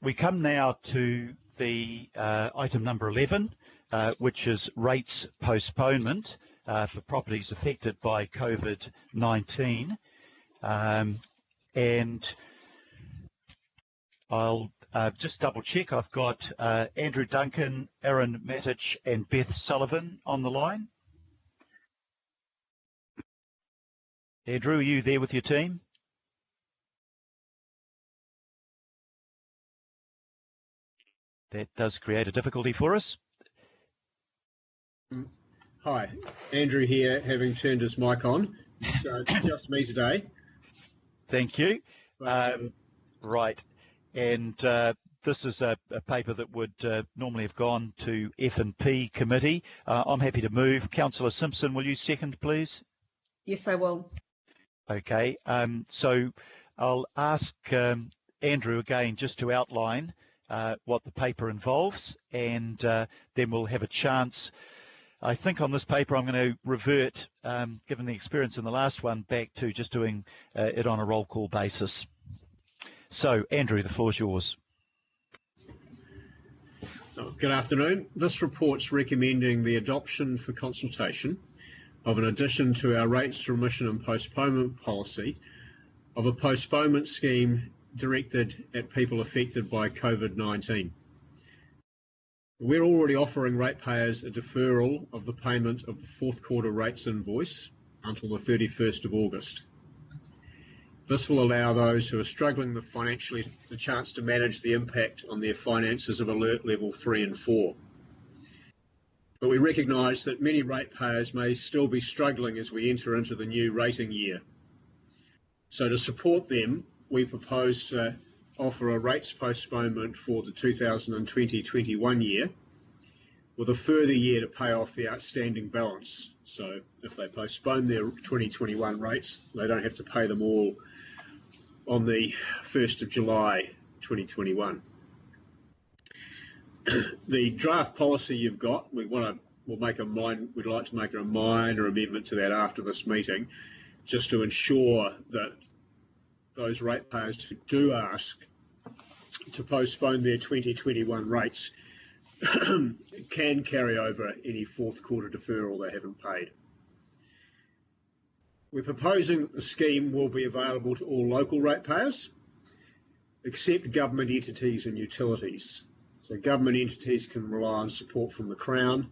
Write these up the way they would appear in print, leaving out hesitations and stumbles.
We come now to the item number 11, which is rates postponement for properties affected by COVID-19. And I'll just double check. I've got Andrew Duncan, Aaron Matic and Beth Sullivan on the line. Andrew, are you there with your team? That does create a difficulty for us. Hi, Andrew here, having turned his mic on. So just me today. Thank you. Right, and this is a paper that would normally have gone to F&P committee. I'm happy to move. Councillor Simpson, will you second, please? Yes, I will. Okay, so I'll ask Andrew again just to outline what the paper involves, and then we'll have a chance. I think on this paper I'm going to revert, given the experience in the last one, back to just doing it on a roll call basis. So, Andrew, the floor is yours. Good afternoon. This report's recommending the adoption for consultation of an addition to our rates remission and postponement policy of a postponement scheme directed at people affected by COVID-19. We're already offering ratepayers a deferral of the payment of the fourth quarter rates invoice until the 31st of August. This will allow those who are struggling financially the chance to manage the impact on their finances of alert level 3 and 4. But we recognise that many ratepayers may still be struggling as we enter into the new rating year. So to support them, we propose to offer a rates postponement for the 2020-21 year with a further year to pay off the outstanding balance. So if they postpone their 2021 rates, they don't have to pay them all on the 1st of July 2021. The draft policy you've got, we'd like to make a minor amendment to that after this meeting, just to ensure that those ratepayers who do ask to postpone their 2021 rates can carry over any fourth quarter deferral they haven't paid. We're proposing that the scheme will be available to all local ratepayers, except government entities and utilities. So government entities can rely on support from the Crown,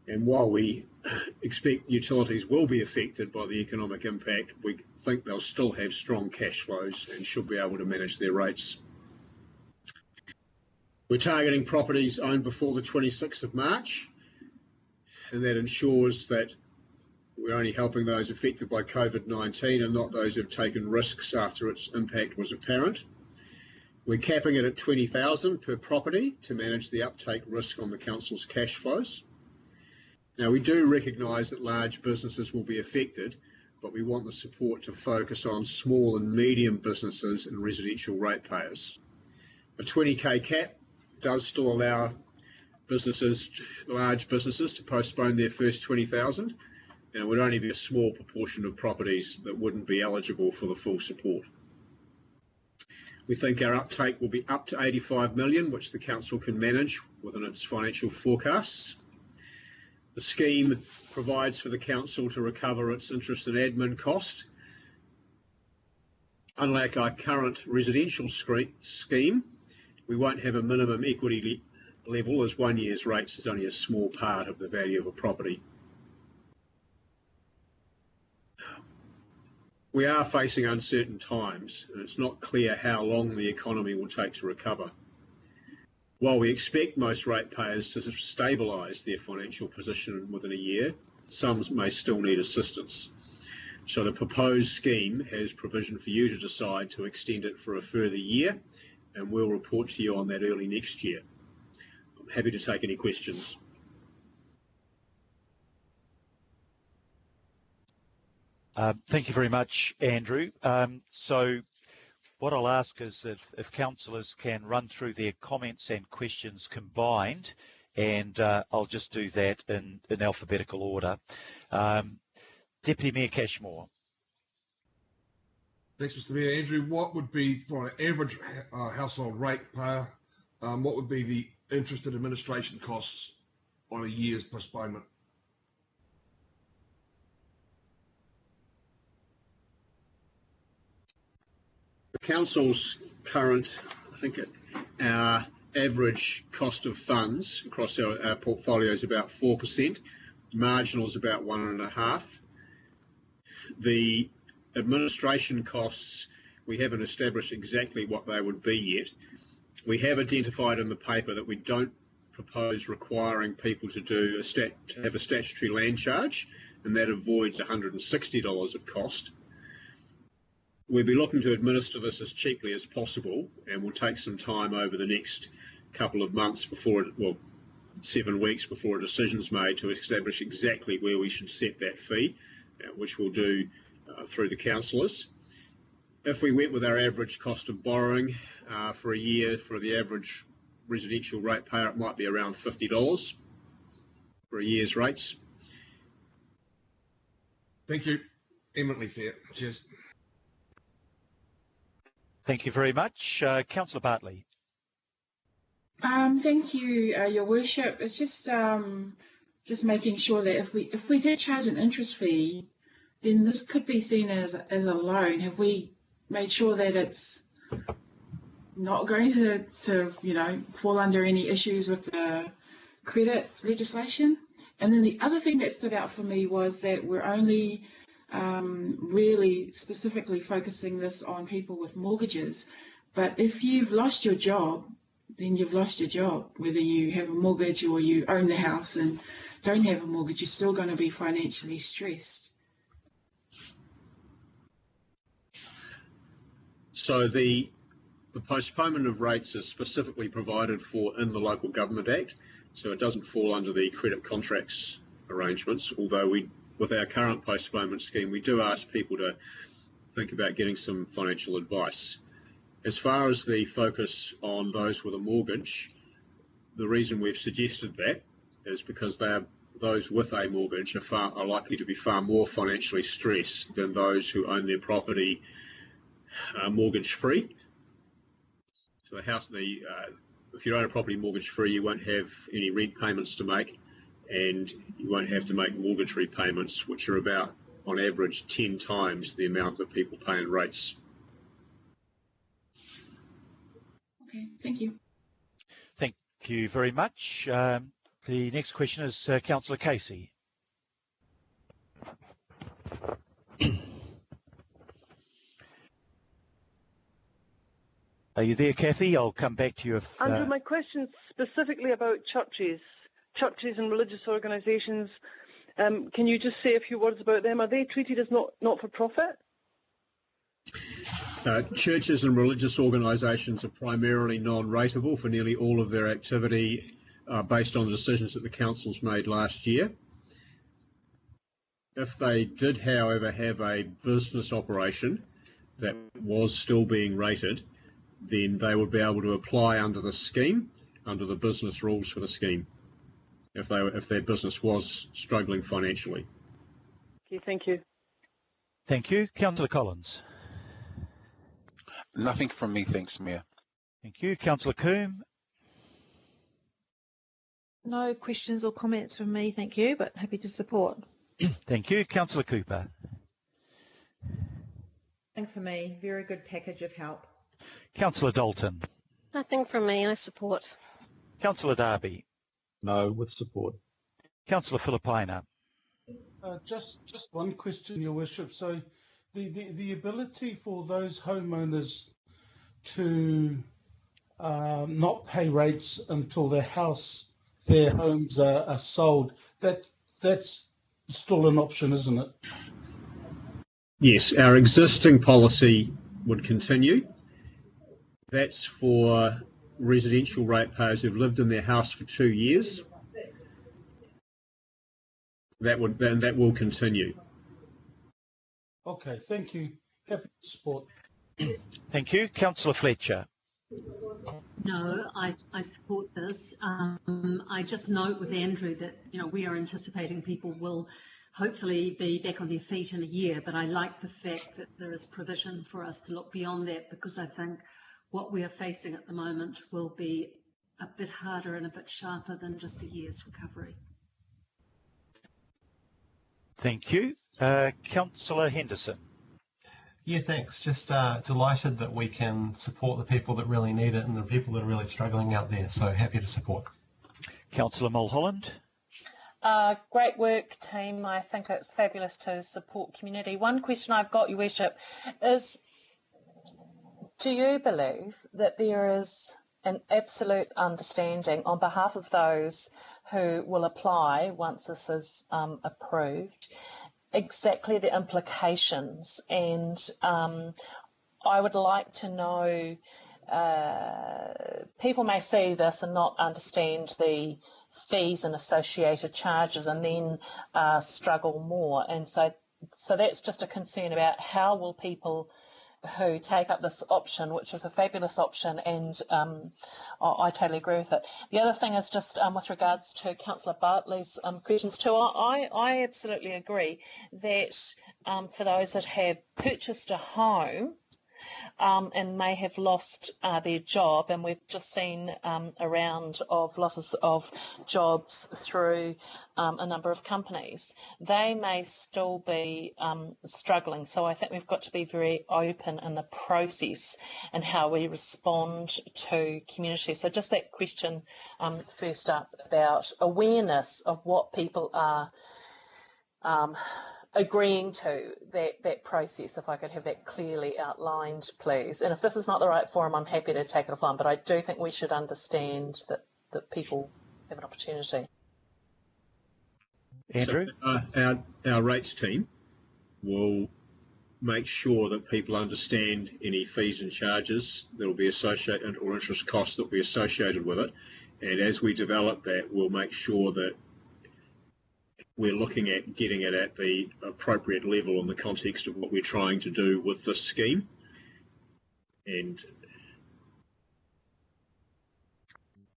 and while we expect utilities will be affected by the economic impact, we think they'll still have strong cash flows and should be able to manage their rates. We're targeting properties owned before the 26th of March, and that ensures that we're only helping those affected by COVID-19 and not those who have taken risks after its impact was apparent. We're capping it at $20,000 per property to manage the uptake risk on the council's cash flows. Now, we do recognise that large businesses will be affected, but we want the support to focus on small and medium businesses and residential ratepayers. A 20k cap does still allow large businesses to postpone their first 20,000, and it would only be a small proportion of properties that wouldn't be eligible for the full support. We think our uptake will be up to 85 million, which the council can manage within its financial forecasts. The scheme provides for the council to recover its interest and admin cost. Unlike our current residential scheme, we won't have a minimum equity level, as 1 year's rates is only a small part of the value of a property. We are facing uncertain times, and it's not clear how long the economy will take to recover. While we expect most ratepayers to stabilise their financial position within a year, some may still need assistance. So the proposed scheme has provision for you to decide to extend it for a further year, and we'll report to you on that early next year. I'm happy to take any questions. Thank you very much, Andrew. So what I'll ask is if councillors can run through their comments and questions combined, and I'll just do that in alphabetical order. Deputy Mayor Cashmore. Thanks, Mr. Mayor. Andrew, what would be, for an average household ratepayer, what would be the interest and administration costs on a year's postponement? The council's current, I think our average cost of funds across our portfolio is about 4%. Marginal is about 1.5%. The administration costs, we haven't established exactly what they would be yet. We have identified in the paper that we don't propose requiring people to have a statutory land charge, and that avoids $160 of cost. We'll be looking to administer this as cheaply as possible, and we'll take some time over the next couple of months before, 7 weeks before a decision's made to establish exactly where we should set that fee, which we'll do through the councillors. If we went with our average cost of borrowing for a year, for the average residential ratepayer, it might be around $50 for a year's rates. Thank you. Eminently fair. Cheers. Thank you very much. Councillor Bartley. Thank you, Your Worship. It's just making sure that if we did charge an interest fee, then this could be seen as a loan. Have we made sure that it's not going to fall under any issues with the credit legislation? And then the other thing that stood out for me was that we're only really specifically focusing this on people with mortgages. But if you've lost your job, then you've lost your job. Whether you have a mortgage or you own the house and don't have a mortgage, you're still going to be financially stressed. So the postponement of rates is specifically provided for in the Local Government Act, so it doesn't fall under the credit contracts arrangements, although with our current postponement scheme, we do ask people to think about getting some financial advice. As far as the focus on those with a mortgage, the reason we've suggested that is because those with a mortgage are likely to be far more financially stressed than those who own their property mortgage-free. So if you own a property mortgage-free, you won't have any rent payments to make, and you won't have to make mortgage repayments, which are about, on average, 10 times the amount that people pay in rates. Okay, thank you. Thank you very much. The next question is Councillor Casey. Are you there, Kathy? I'll come back to you if... Andrew, my question's specifically about churches and religious organisations. Can you just say a few words about them? Are they treated as not-for-profit? Churches and religious organisations are primarily non-rateable for nearly all of their activity based on the decisions that the councils made last year. If they did, however, have a business operation that was still being rated, then they would be able to apply under the scheme, under the business rules for the scheme, if their business was struggling financially. Okay, thank you. Thank you. Councillor Collins. Nothing from me, thanks, Mayor. Thank you. Councillor Coombe. No questions or comments from me, thank you, but happy to support. Thank you. Councillor Cooper. Nothing for me. Very good package of help. Councillor Dalton. Nothing from me, I support. Councillor Darby. No, with support. Councillor Filipaina. Just one question, Your Worship. So the ability for those homeowners to not pay rates until their homes are sold, that's still an option, isn't it? Yes, our existing policy would continue. That's for residential ratepayers who've lived in their house for 2 years. That will continue. Okay, thank you. Happy to support. Thank you. Councillor Fletcher. No, I support this. I just note with Andrew that we are anticipating people will hopefully be back on their feet in a year. But I like the fact that there is provision for us to look beyond that, because I think what we are facing at the moment will be a bit harder and a bit sharper than just a year's recovery. Thank you. Councillor Henderson. Yeah, thanks. Just delighted that we can support the people that really need it and the people that are really struggling out there. So happy to support. Councillor Mulholland. Great work, team. I think it's fabulous to support community. One question I've got, Your Worship, is do you believe that there is an absolute understanding on behalf of those who will apply once this is approved, exactly the implications? And I would like to know, people may see this and not understand the fees and associated charges and then struggle more. And so that's just a concern about how will people who take up this option, which is a fabulous option, and I totally agree with it. The other thing is just with regards to Councillor Bartley's questions too, I absolutely agree that for those that have purchased a home and may have lost their job, and we've just seen a round of losses of jobs through a number of companies, they may still be struggling. So I think we've got to be very open in the process and how we respond to community. So just that question first up about awareness of what people are agreeing to, that process, if I could have that clearly outlined, please. And if this is not the right forum, I'm happy to take it offline, but I do think we should understand that people have an opportunity. Andrew? So, our rates team will make sure that people understand any fees and charges that will be associated, or interest costs that will be associated with it. And as we develop that, we'll make sure that we're looking at getting it at the appropriate level in the context of what we're trying to do with this scheme. And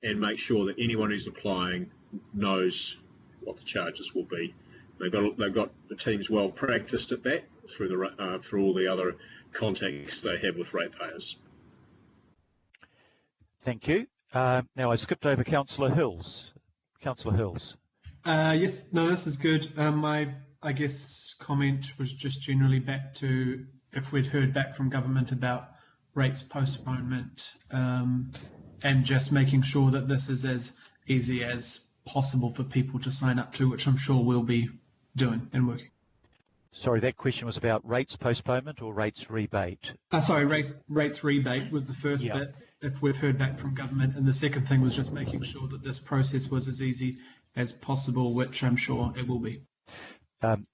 make sure that anyone who's applying knows what the charges will be. They've got the teams well practiced at that through all the other contacts they have with ratepayers. Thank you. Now I skipped over Councillor Hills. Councillor Hills. Yes, no, this is good. My, I guess, comment was just generally back to if we'd heard back from government about rates postponement and just making sure that this is as easy as possible for people to sign up to, which I'm sure we'll be doing and working. Sorry, that question was about rates postponement or rates rebate? Sorry, rates rebate was the first bit, if we've heard back from government. And the second thing was just making sure that this process was as easy as possible, which I'm sure it will be.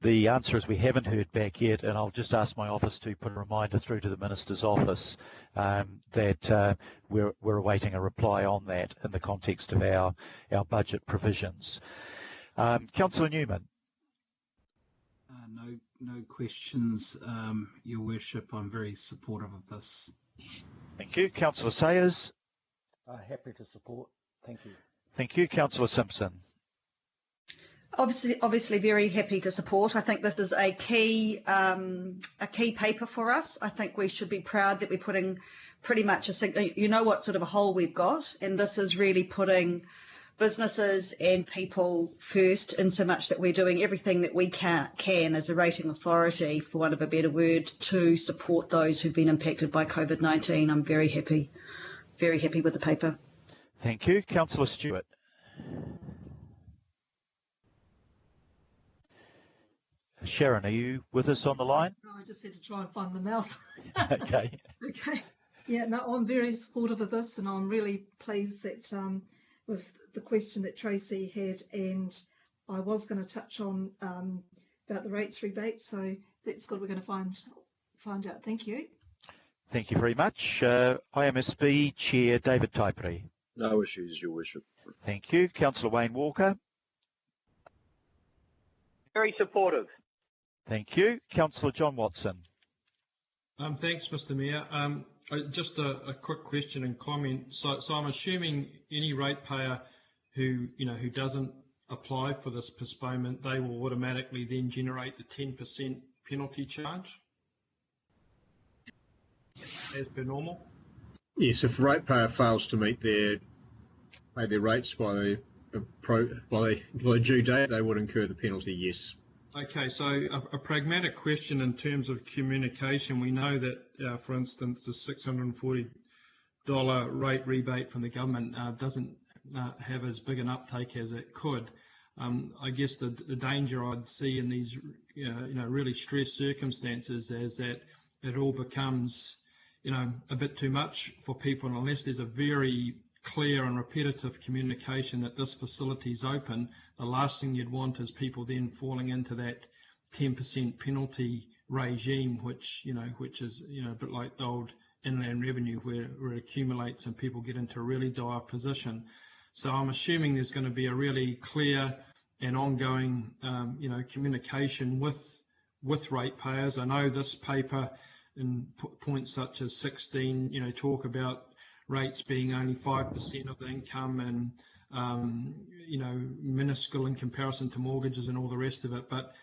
The answer is we haven't heard back yet, and I'll just ask my office to put a reminder through to the Minister's office that we're awaiting a reply on that in the context of our budget provisions. Councillor Newman. No questions, Your Worship. I'm very supportive of this. Thank you. Councillor Sayers. Happy to support. Thank you. Thank you. Councillor Simpson. Obviously very happy to support. I think this is a key paper for us. I think we should be proud that we're putting pretty much you know what sort of a hole we've got, and this is really putting businesses and people first, in so much that we're doing everything that we can as a rating authority, for want of a better word, to support those who've been impacted by COVID-19. I'm very happy with the paper. Thank you. Councillor Stewart. Sharon, are you with us on the line? No, I just had to try and find the mouse. Okay. Okay. Yeah, no, I'm very supportive of this, and I'm really pleased that with the question that Tracy had, and I was going to touch on about the rates rebate, so that's good. We're going to find out. Thank you. Thank you very much. IMSB Chair David Taipere. No issues, Your Worship. Thank you. Councillor Wayne Walker. Very supportive. Thank you. Councillor John Watson. Thanks, Mr. Mayor. Just a quick question and comment. So I'm assuming any ratepayer who doesn't apply for this postponement, they will automatically then generate the 10% penalty charge as per normal? Yes, if a ratepayer fails to pay their rates by the due date, they would incur the penalty, yes. Okay, so a pragmatic question in terms of communication. We know that, for instance, the $640 rate rebate from the government doesn't have as big an uptake as it could. I guess the danger I'd see in these really stressed circumstances is that it all becomes a bit too much for people, and unless there's a very clear and repetitive communication that this facility is open, the last thing you'd want is people then falling into that 10% penalty regime, which is a bit like the old inland revenue where it accumulates and people get into a really dire position. So I'm assuming there's going to be a really clear and ongoing communication with ratepayers. I know this paper in points such as 16 talk about rates being only 5% of the income and minuscule in comparison to mortgages and all the rest of it, but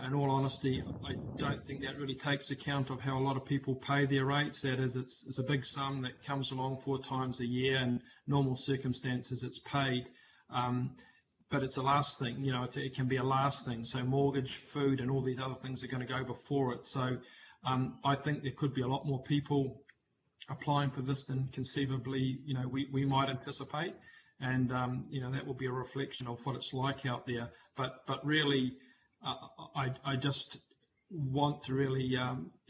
in all honesty, I don't think that really takes account of how a lot of people pay their rates. That is, it's a big sum that comes along 4 times a year, and normal circumstances it's paid, but it's a last thing, it can be a last thing. So mortgage, food and all these other things are going to go before it. So I think there could be a lot more people applying for this than conceivably we might anticipate, and that will be a reflection of what it's like out there. But really, I just want to really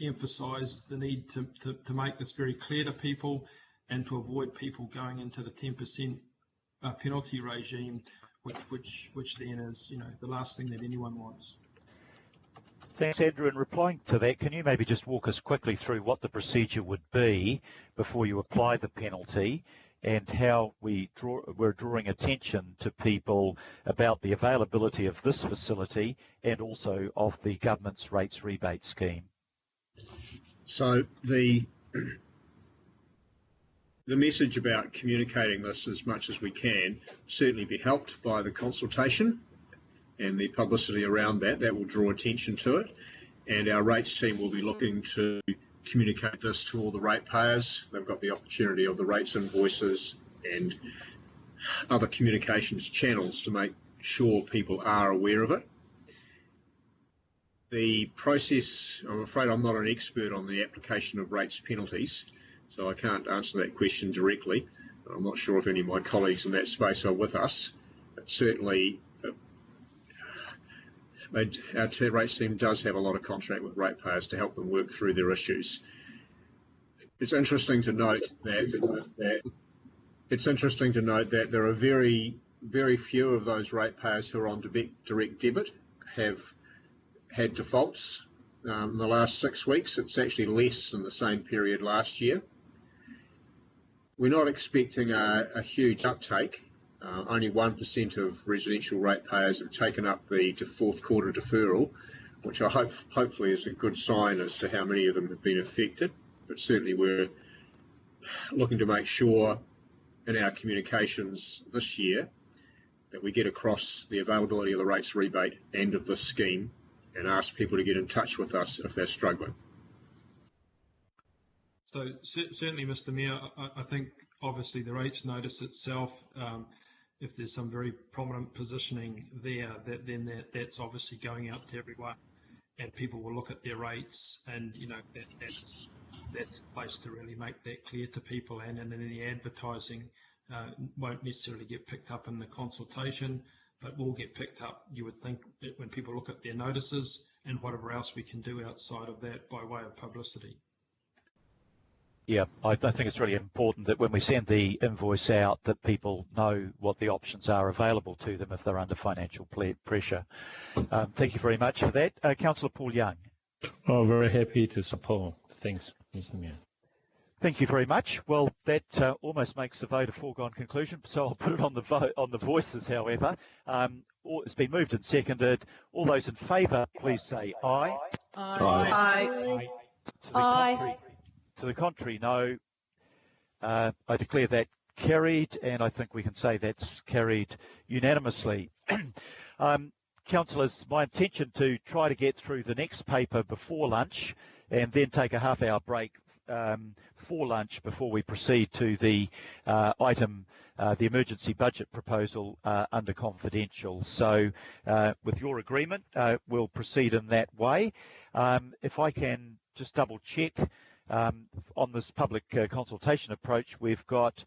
emphasise the need to make this very clear to people and to avoid people going into the 10% penalty regime, which then is the last thing that anyone wants. Thanks, Andrew. In replying to that, can you maybe just walk us quickly through what the procedure would be before you apply the penalty, and how we're drawing attention to people about the availability of this facility and also of the government's rates rebate scheme? So the message about communicating this as much as we can certainly be helped by the consultation and the publicity around that. That will draw attention to it, and our rates team will be looking to communicate this to all the ratepayers. They've got the opportunity of the rates invoices and other communications channels to make sure people are aware of it. The process, I'm afraid I'm not an expert on the application of rates penalties, so I can't answer that question directly. I'm not sure if any of my colleagues in that space are with us, but certainly our rates team does have a lot of contact with ratepayers to help them work through their issues. It's interesting to note that there are very, very few of those ratepayers who are on direct debit have had defaults in the last 6 weeks. It's actually less than the same period last year. We're not expecting a huge uptake. Only 1% of residential ratepayers have taken up the fourth quarter deferral, which I hopefully is a good sign as to how many of them have been affected. But certainly we're looking to make sure in our communications this year that we get across the availability of the rates rebate and of this scheme, and ask people to get in touch with us if they're struggling. So certainly, Mr. Mayor, I think obviously the rates notice itself, if there's some very prominent positioning there, that's obviously going out to everyone, and people will look at their rates, and that's a place to really make that clear to people, and in any advertising won't necessarily get picked up in the consultation, but will get picked up, you would think, when people look at their notices and whatever else we can do outside of that by way of publicity. Yeah, I think it's really important that when we send the invoice out that people know what the options are available to them if they're under financial pressure. Thank you very much for that. Councillor Paul Young. Oh, very happy to support. Thanks, Mr. Mayor. Thank you very much. Well, that almost makes the vote a foregone conclusion, so I'll put it on the voices, however. It's been moved and seconded. All those in favour, please say aye. Aye. To the contrary, no. I declare that carried, and I think we can say that's carried unanimously. Councillors, my intention to try to get through the next paper before lunch and then take a half-hour break for lunch before we proceed to the item, the emergency budget proposal under confidential. So with your agreement, we'll proceed in that way. If I can just double check on this public consultation approach, we've got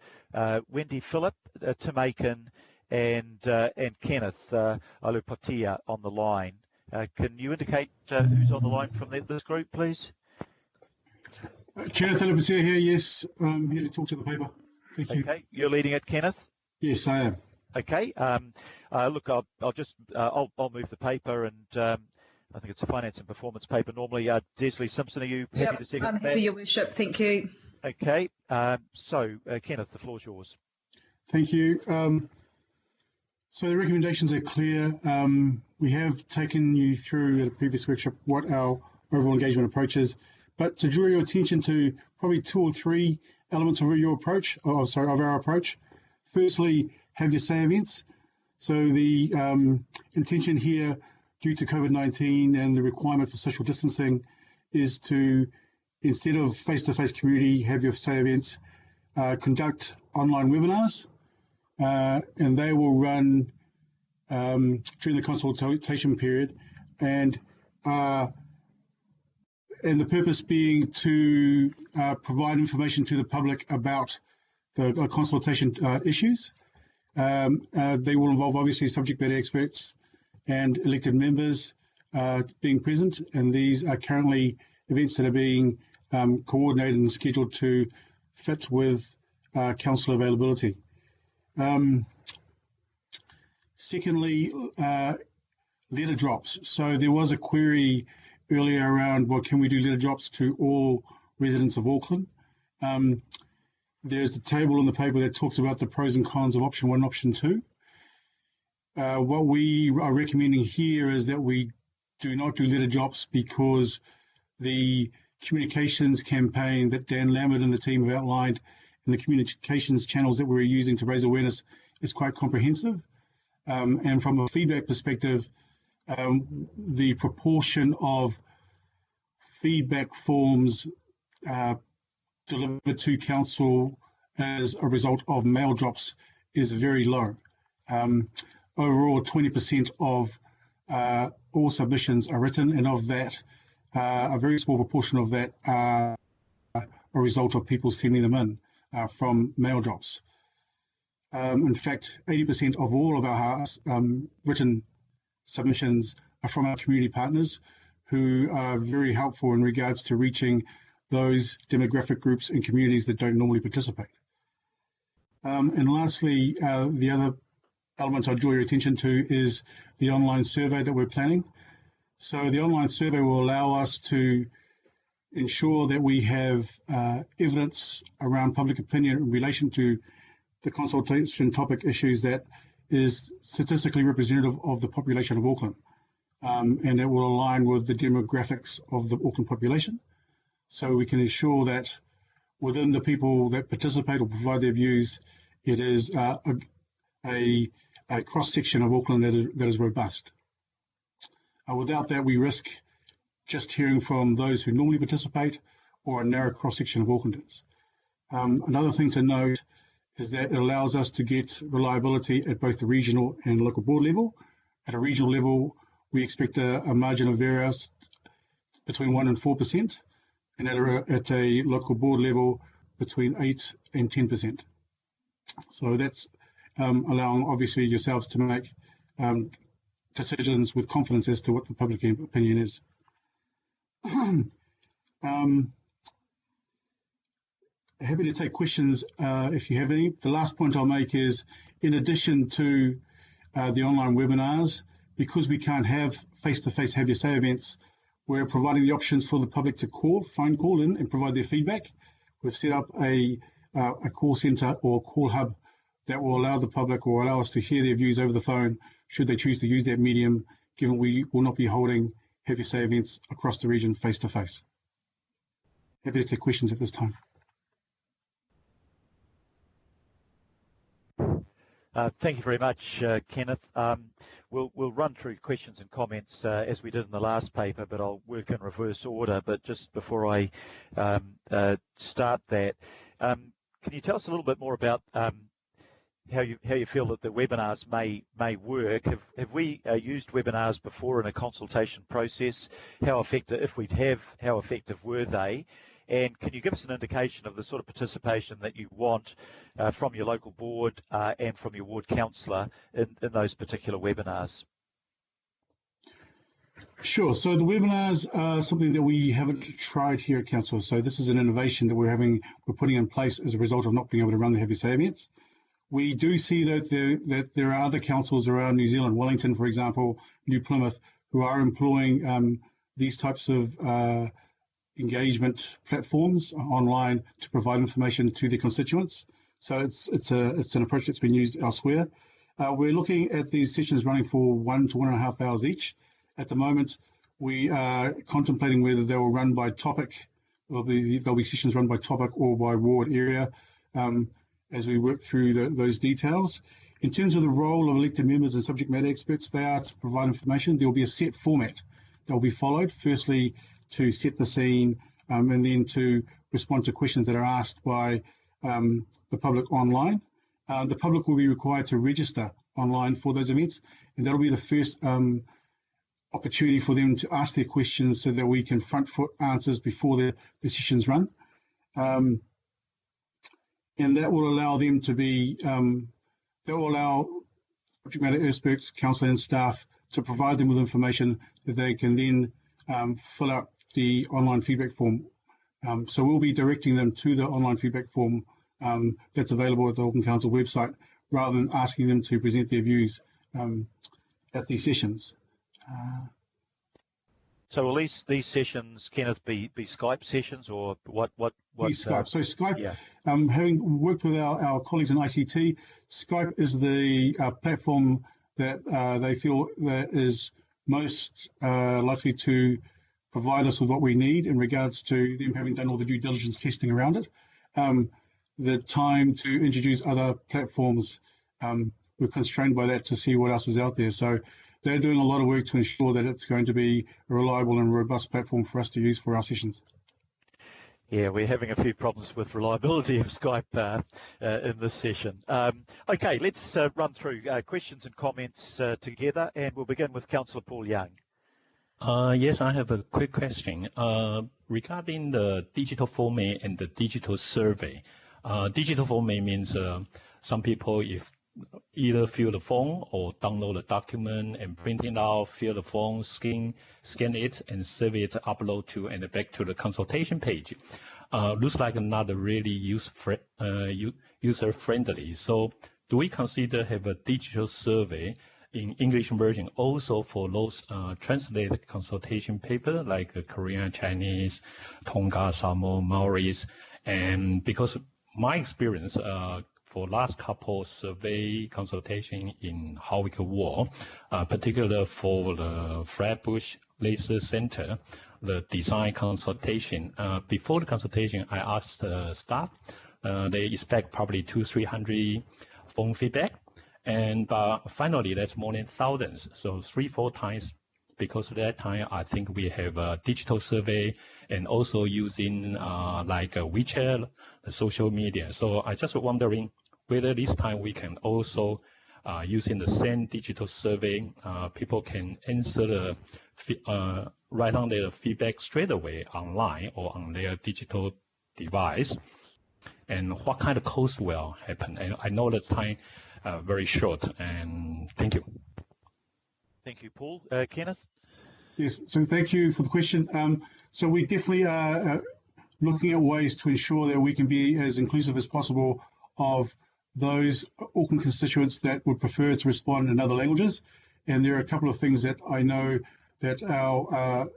Wendy Phillip, Tim Aiken, and Kenneth Alupatia on the line. Can you indicate who's on the line from this group, please? Kenneth Alupatia here, yes. I'm here to talk to the paper. Thank you. Okay, you're leading it, Kenneth? Yes, I am. Okay. Look, I'll just I'll move the paper, and I think it's a finance and performance paper. Normally, Desley Simpson, are you happy to second I'm that? happy, Your Worship. Thank you. Okay. So, Kenneth, the floor's yours. Thank you. So the recommendations are clear. We have taken you through at a previous workshop what our overall engagement approach is, but to draw your attention to probably 2 or 3 elements of your approach, of our approach. Firstly, have your say events. So the intention here, due to COVID-19 and the requirement for social distancing, is to, instead of face-to-face community, have your say events, conduct online webinars, and they will run during the consultation period, and the purpose being to provide information to the public about the consultation issues. They will involve obviously subject matter experts and elected members being present, and these are currently events that are being coordinated and scheduled to fit with council availability. Secondly, letter drops. So there was a query earlier around, well, can we do letter drops to all residents of Auckland? There's a table in the paper that talks about the pros and cons of option 1 and option 2. What we are recommending here is that we do not do letter drops because the communications campaign that Dan Lambert and the team have outlined and the communications channels that we're using to raise awareness is quite comprehensive. And from a feedback perspective, the proportion of feedback forms delivered to council as a result of mail drops is very low. Overall, 20% of all submissions are written, and of that, a very small proportion of that are a result of people sending them in from mail drops. In fact, 80% of all of our written submissions are from our community partners, who are very helpful in regards to reaching those demographic groups and communities that don't normally participate. And lastly, the other element I draw your attention to is the online survey that we're planning. So the online survey will allow us to ensure that we have evidence around public opinion in relation to the consultation topic issues that is statistically representative of the population of Auckland. And it will align with the demographics of the Auckland population. So we can ensure that within the people that participate or provide their views, it is a cross-section of Auckland that is robust. Without that, we risk just hearing from those who normally participate or a narrow cross-section of Aucklanders. Another thing to note is that it allows us to get reliability at both the regional and local board level. At a regional level, we expect a margin of error between 1% and 4%, and at a local board level between 8 and 10%. So that's allowing obviously yourselves to make decisions with confidence as to what the public opinion is. Happy to take questions if you have any. The last point I'll make is, in addition to the online webinars, because we can't have face-to-face have your say events, we're providing the options for the public to phone call in and provide their feedback. We've set up a call centre or call hub that will allow the public or allow us to hear their views over the phone should they choose to use that medium, given we will not be holding have your say events across the region face-to-face. Happy to take questions at this time. Thank you very much, Kenneth. We'll run through questions and comments as we did in the last paper, but I'll work in reverse order. But just before I start that, can you tell us a little bit more about how you feel that the webinars may work? Have we used webinars before in a consultation process? How effective, if we have, how effective were they? And can you give us an indication of the sort of participation that you want from your local board and from your ward councillor in those particular webinars? Sure. So the webinars are something that we haven't tried here at Council. So this is an innovation that we're putting in place as a result of not being able to run the Happy Say events. We do see that there are other councils around New Zealand, Wellington, for example, New Plymouth, who are employing these types of engagement platforms online to provide information to their constituents. So it's an approach that's been used elsewhere. We're looking at these sessions running for 1 to 1.5 hours each. At the moment, we are contemplating whether they will run by topic. There'll be sessions run by topic or by ward area as we work through those details. In terms of the role of elected members and subject matter experts, they are to provide information. There will be a set format that will be followed. Firstly, to set the scene, and then to respond to questions that are asked by the public online. The public will be required to register online for those events, and that'll be the first opportunity for them to ask their questions so that we can front foot answers before the sessions run. And that will allow them to be, that will allow subject matter experts, council and staff to provide them with information that they can then fill out the online feedback form. So we'll be directing them to the online feedback form that's available at the Auckland Council website, rather than asking them to present their views at these sessions. So will these sessions, Kenneth, be Skype sessions, or what? Skype. So Skype, yeah. Having worked with our colleagues in ICT, Skype is the platform that they feel that is most likely to provide us with what we need in regards to them having done all the due diligence testing around it. The time to introduce other platforms, we're constrained by that to see what else is out there. So they're doing a lot of work to ensure that it's going to be a reliable and robust platform for us to use for our sessions. Yeah, we're having a few problems with reliability of Skype in this session. Okay, let's run through questions and comments together, and we'll begin with Councillor Paul Young. Yes, I have a quick question regarding the digital format and the digital survey. Digital format means some people, if either fill the form or download the document and print it out, fill the form, scan it, and save it, upload to and back to the consultation page. Looks like not really user-friendly. So do we consider have a digital survey in English version also for those translated consultation paper like Korean, Chinese, Tonga, Samoan, Maoris? And because my experience for last couple survey consultation in Howick Ward, particularly for the Flatbush Laser Center, the design consultation. Before the consultation, I asked the staff, they expect probably 200-300 phone feedback. And finally, that's more than thousands, so 3-4 times. Because at that time, I think we have a digital survey and also using like WeChat, the social media. So I just wondering whether this time we can also using the same digital survey, people can answer the write on their feedback straight away online or on their digital device, and what kind of cost will happen. And I know the time very short, and thank you. Thank you, Paul. Kenneth? Yes, so thank you for the question. So we definitely are looking at ways to ensure that we can be as inclusive as possible of those Auckland constituents that would prefer to respond in other languages. And there are a couple of things that I know that our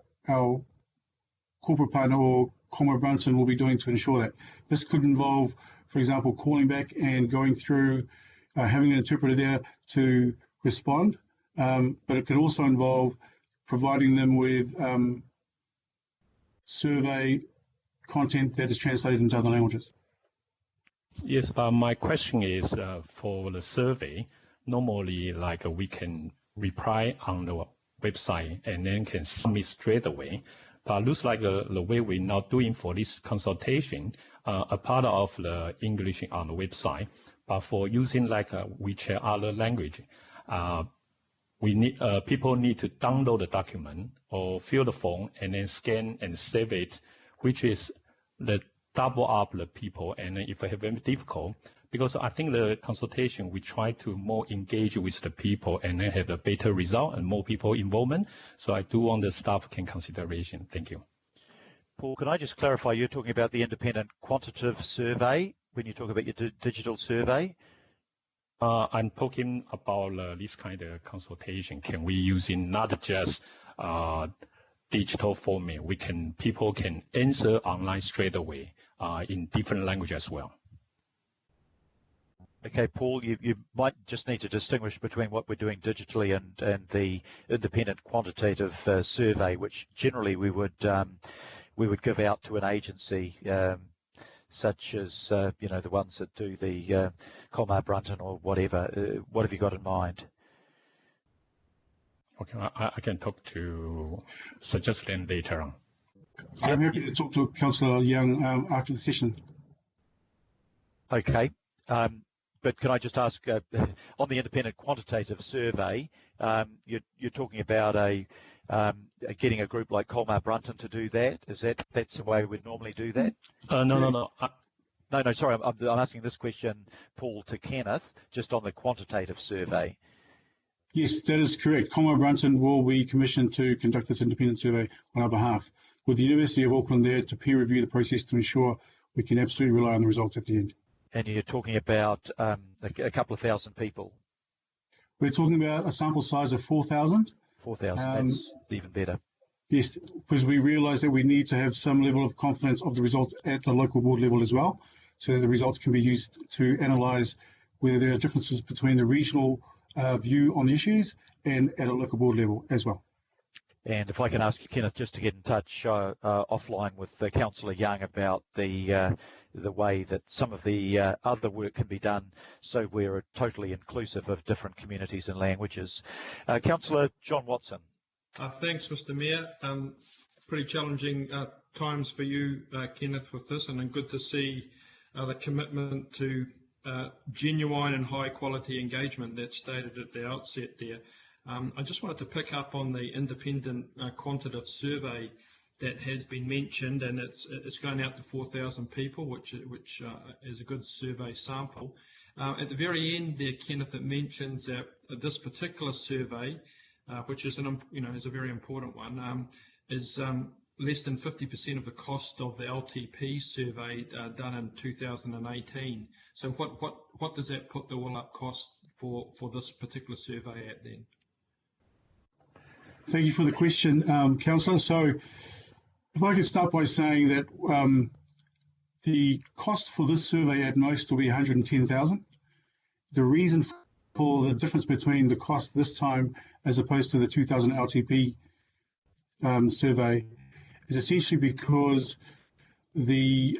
corporate partner or Commonwealth Brunson will be doing to ensure that. This could involve, for example, calling back and going through, having an interpreter there to respond, but it could also involve providing them with survey content that is translated into other languages. Yes, but my question is for the survey, normally like we can reply on the website and then can submit straight away. But looks like the way we're not doing for this consultation, a part of the English on the website, but for using like WeChat other language, we need people need to download the document or fill the form and then scan and save it, which is the double up the people. And if we have very difficult, because I think the consultation we try to more engage with the people and then have a better result and more people involvement. So I do want the staff can consideration. Thank you. Paul, can I just clarify? You're talking about the independent quantitative survey when you talk about your digital survey. I'm talking about this kind of consultation. Can we use in not just digital format? People can answer online straight away in different language as well. Okay, Paul, you might just need to distinguish between what we're doing digitally and the independent quantitative survey, which generally we would give out to an agency such as the ones that do the Colmar Brunton or whatever. What have you got in mind? Okay, I can talk to suggest them later on. I'm happy to talk to Councillor Young after the session. Okay. But can I just ask, on the independent quantitative survey, you're talking about getting a group like Colmar Brunton to do that? That's the way we'd normally do that? No. No, sorry, I'm asking this question, Paul, to Kenneth, just on the quantitative survey. Yes, that is correct. Colmar Brunton will be commissioned to conduct this independent survey on our behalf, with the University of Auckland there to peer review the process to ensure we can absolutely rely on the results at the end. And you're talking about a couple of thousand people? We're talking about a sample size of 4,000. 4,000, that's even better. Yes, because we realise that we need to have some level of confidence of the results at the local board level as well, so that the results can be used to analyse whether there are differences between the regional view on the issues and at a local board level as well. And if I can ask you, Kenneth, just to get in touch offline with Councillor Young about the way that some of the other work can be done, so we're totally inclusive of different communities and languages. Councillor John Watson. Thanks, Mr. Mayor. Pretty challenging times for you, Kenneth, with this, and good to see the commitment to genuine and high quality engagement that's stated at the outset there. I just wanted to pick up on the independent quantitative survey that has been mentioned, and it's going out to 4,000 people, which is a good survey sample. At the very end there, Kenneth, it mentions that this particular survey, which is is a very important one, is less than 50% of the cost of the LTP survey done in 2018. So what does that put the all-up cost for this particular survey at then? Thank you for the question, Councillor. So if I could start by saying that the cost for this survey at most will be 110,000. The reason for the difference between the cost this time as opposed to the 2000 LTP survey is essentially because the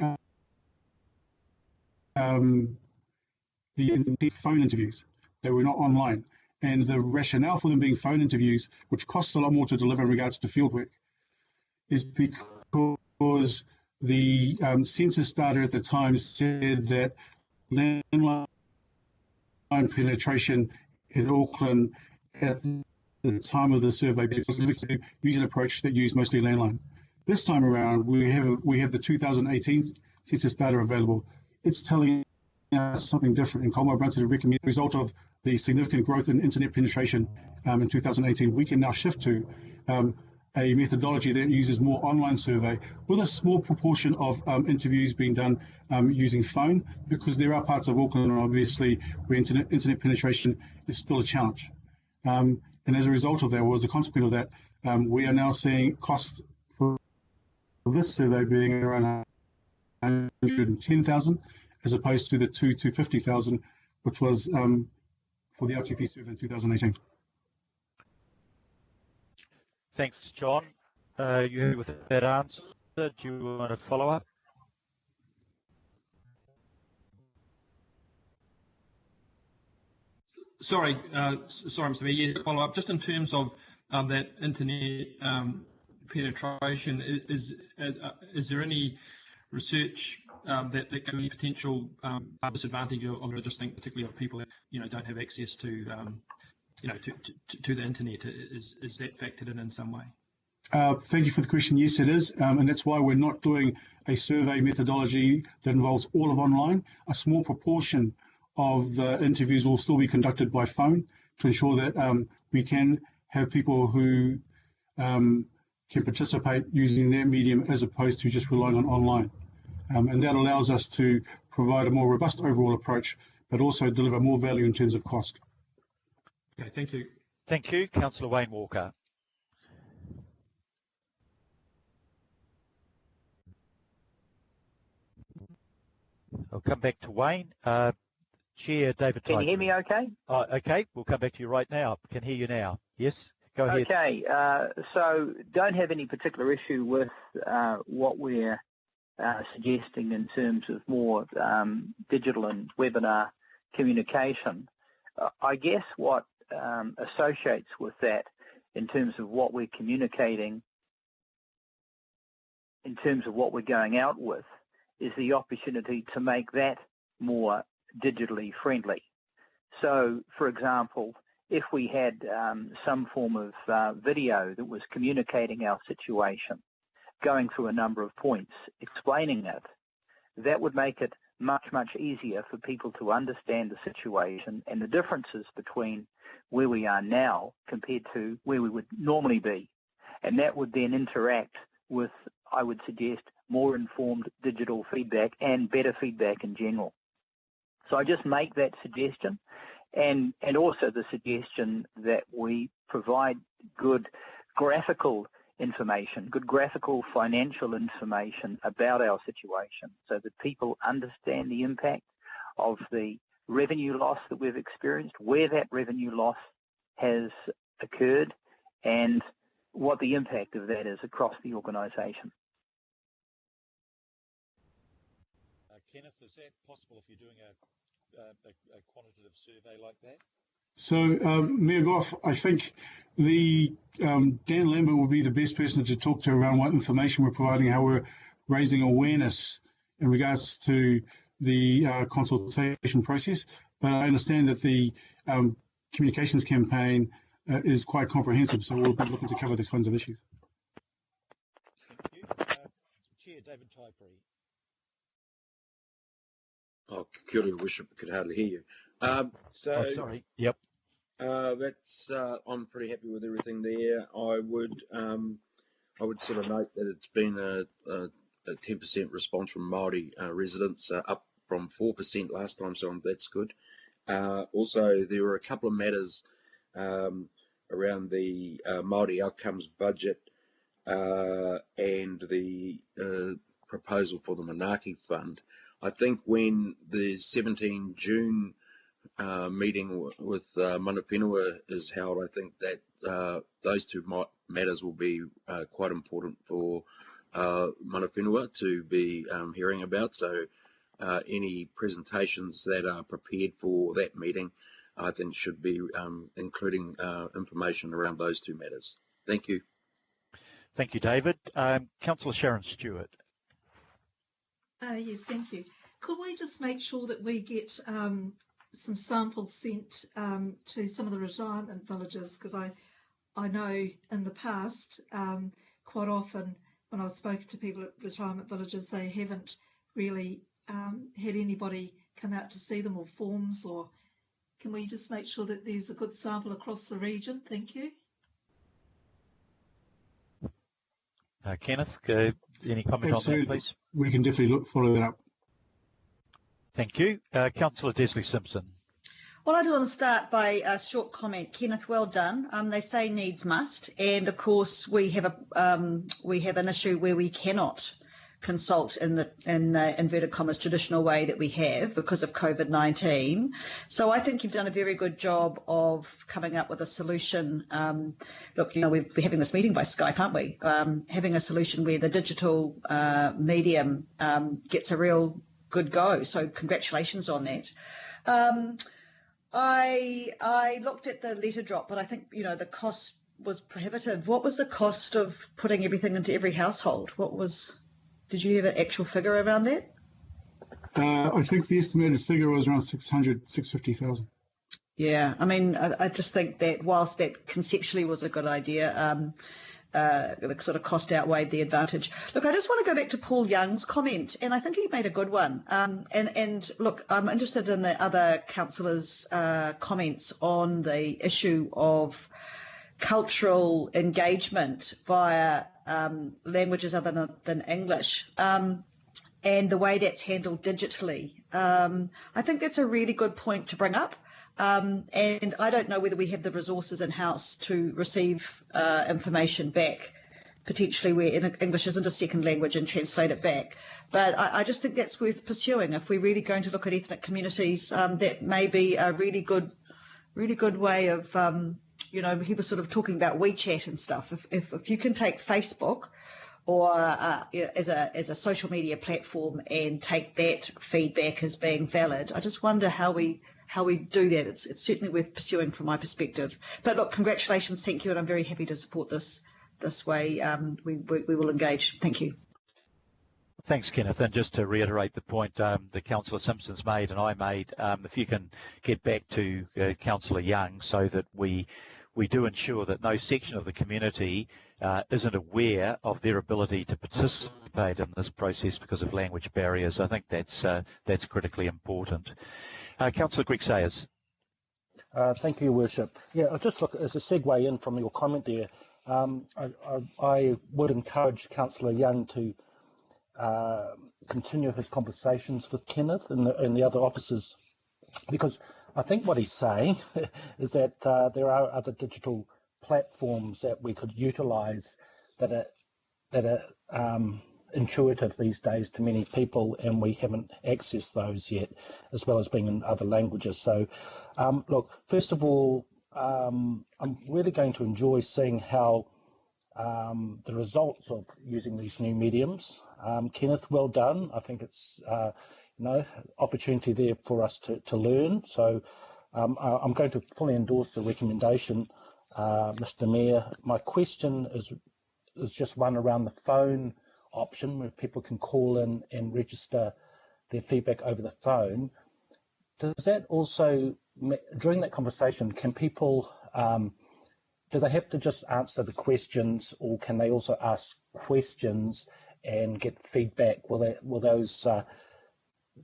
phone interviews, they were not online. And the rationale for them being phone interviews, which costs a lot more to deliver in regards to fieldwork, is because the census data at the time said that landline penetration in Auckland at the time of the survey was to use an approach that used mostly landline. This time around, we have the 2018 census data available. It's telling us something different. And Colmar Brunton recommend the result of the significant growth in internet penetration in 2018, we can now shift to a methodology that uses more online survey with a small proportion of interviews being done using phone, because there are parts of Auckland, obviously, where internet penetration is still a challenge. And as a result of that, or as a consequence of that, we are now seeing cost for this survey being around 110,000 as opposed to the 250,000, which was for the LTP survey in 2018. Thanks, John. You happy with that answer? Do you want to follow up? Sorry, Mr. Mayor, yes, follow up. Just in terms of that internet penetration, is there any research that gives any potential disadvantage of I just think particularly of people that don't have access to to the internet? Is that factored in some way? Thank you for the question. Yes, it is, and that's why we're not doing a survey methodology that involves all of online. A small proportion of the interviews will still be conducted by phone to ensure that we can have people who can participate using that medium as opposed to just relying on online. And that allows us to provide a more robust overall approach, but also deliver more value in terms of cost. Okay, thank you. Thank you. Councillor Wayne Walker. I'll come back to Wayne. Chair David Tyler. Can you hear me okay? Okay, we'll come back to you right now. Can hear you now. Yes, go ahead. Okay, so don't have any particular issue with what we're suggesting in terms of more digital and webinar communication. I guess what associates with that in terms of what we're communicating, in terms of what we're going out with, is the opportunity to make that more digitally friendly. So, for example, if we had some form of video that was communicating our situation, going through a number of points, explaining it, that would make it much, much easier for people to understand the situation and the differences between where we are now compared to where we would normally be. And that would then interact with, I would suggest, more informed digital feedback and better feedback in general. So I just make that suggestion, and also the suggestion that we provide good graphical information, good graphical financial information about our situation so that people understand the impact of the revenue loss that we've experienced, where that revenue loss has occurred, and what the impact of that is across the organisation. Kenneth, is that possible if you're doing a quantitative survey like that? So, Mayor Goff, I think Dan Lambert will be the best person to talk to around what information we're providing, how we're raising awareness in regards to the consultation process. But I understand that the communications campaign is quite comprehensive, so we'll be looking to cover these kinds of issues. Thank you. Chair David Typeri. Oh, kia ora, Your Worship, I could hardly hear you. Oh, sorry. Yep. I'm pretty happy with everything there. I would sort of note that it's been a 10% response from Māori residents, up from 4% last time, so that's good. Also, there were a couple of matters around the Māori outcomes budget and the proposal for the Manaaki Fund. I think when the 17 June meeting with Mana Whenua is held, I think that those two matters will be quite important for Mana Whenua to be hearing about. So any presentations that are prepared for that meeting, I think should be including information around those two matters. Thank you. Thank you, David. Councillor Sharon Stewart. Yes, thank you. Could we just make sure that we get some samples sent to some of the retirement villages? Because I know in the past, quite often when I've spoken to people at retirement villages, they haven't really had anybody come out to see them, or forms, or can we just make sure that there's a good sample across the region? Thank you. Kenneth, any comment Absolutely. on that, please? We can definitely follow that up. Thank you. Councillor Desley Simpson. Well, I just want to start by a short comment. Kenneth, well done. They say needs must, and of course we have an issue where we cannot consult in the inverted commas traditional way that we have because of COVID-19. So I think you've done a very good job of coming up with a solution. Look, we're having this meeting by Skype, aren't we? Having a solution where the digital medium gets a real good go. So congratulations on that. I looked at the letter drop, but I think, the cost was prohibitive. What was the cost of putting everything into every household? Did you have an actual figure around that? I think the estimated figure was around 650,000. Yeah, I mean, I just think that whilst that conceptually was a good idea, the sort of cost outweighed the advantage. Look, I just want to go back to Paul Young's comment, and I think he made a good one. And look, I'm interested in the other councillors' comments on the issue of cultural engagement via languages other than English. And the way that's handled digitally. I think that's a really good point to bring up. And I don't know whether we have the resources in-house to receive information back, potentially where English isn't a second language, and translate it back. But I just think that's worth pursuing. If we're really going to look at ethnic communities, that may be a really good way of, he was sort of talking about WeChat and stuff. If you can take Facebook or as a social media platform and take that feedback as being valid, I just wonder how we do that. It's certainly worth pursuing from my perspective. But look, congratulations, thank you, and I'm very happy to support this way. We will engage. Thank you. Thanks, Kenneth. And just to reiterate the point that Councillor Simpson's made and I made, if you can get back to Councillor Young so that we do ensure that no section of the community isn't aware of their ability to participate in this process because of language barriers. I think that's critically important. Councillor Greg Sayers. Thank you, Your Worship. Yeah, I'll just look as a segue in from your comment there. I would encourage Councillor Young to continue his conversations with Kenneth and the other officers, because I think what he's saying is that there are other digital platforms that we could utilise that are intuitive these days to many people, and we haven't accessed those yet, as well as being in other languages. So, look, first of all, I'm really going to enjoy seeing how the results of using these new mediums. Kenneth, well done. I think it's opportunity there for us to learn. So I'm going to fully endorse the recommendation, Mr. Mayor. My question is just one around the phone option where people can call in and register their feedback over the phone. Does that also, during that conversation, can people, do they have to just answer the questions, or can they also ask questions and get feedback? Will those